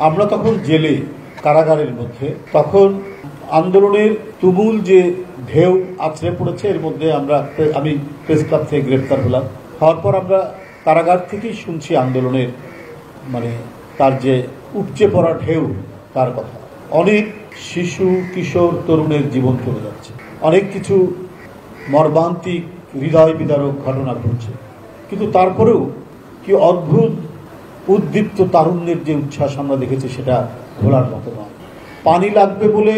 আমরা তখন জেলে কারাগারের মধ্যে, তখন আন্দোলনের তুমুল যে ঢেউ আছড়ে পড়েছে, এর মধ্যে আমি প্রেস ক্লাব থেকে গ্রেপ্তার হলাম। হওয়ার পর আমরা কারাগার থেকেই শুনছি আন্দোলনের তার যে উপচে পড়া ঢেউ, তার কথা। অনেক শিশু কিশোর তরুণের জীবন চলে যাচ্ছে, অনেক কিছু মর্মান্তিক হৃদয় বিদারক ঘটনা ঘটছে, কিন্তু তারপরেও কি অদ্ভুত উদ্দীপ্ত তারুণ্যের যে উচ্ছ্বাস আমরা দেখেছি, সেটা ভোলার মতো নয়। পানি লাগবে বলে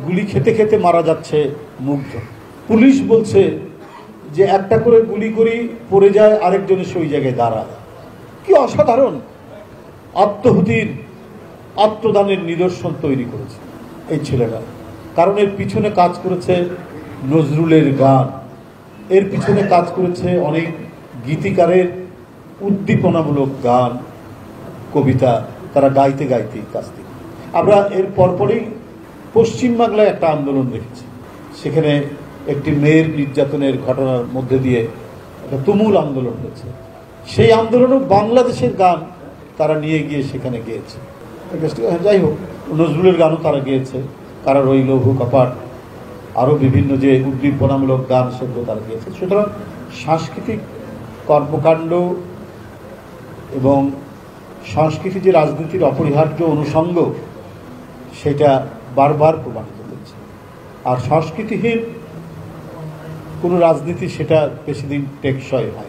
গুলি খেতে খেতে মারা যাচ্ছে মুগ্ধ। পুলিশ বলছে যে একটা করে গুলি করি, পড়ে যায়, আরেকজনের সেই জায়গায় দাঁড়ায়। কি অসাধারণ আত্মহুতির, আত্মদানের নিদর্শন তৈরি করেছে এই ছেলেরা। কারণ এর পিছনে কাজ করেছে নজরুলের গান, এর পিছনে কাজ করেছে অনেক গীতিকারের উদ্দীপনামূলক গান, কবিতা, তারা গাইতে গাইতেই কাজ দিকে। আমরা এর পরপরই পশ্চিমবাংলায় একটা আন্দোলন দেখেছি, সেখানে একটি মেয়ের নির্যাতনের ঘটনার মধ্যে দিয়ে একটা তুমুল আন্দোলন হয়েছে। সেই আন্দোলনও বাংলাদেশের গান তারা নিয়ে গিয়ে সেখানে গেয়েছে। যাই হোক, নজরুলের গানও তারা গেয়েছে, কারা রইল লৌহ কপাট, আরও বিভিন্ন যে উদ্দীপনামূলক গান, সেগুলো তারা গেয়েছে। সুতরাং সাংস্কৃতিক কর্মকাণ্ড এবং সংস্কৃতি যে রাজনীতির অপরিহার্য অনুষঙ্গ, সেটা বারবার প্রমাণিত হয়েছে। আর সংস্কৃতিহীন কোনো রাজনীতি সেটা বেশি দিন টেকসই হয়।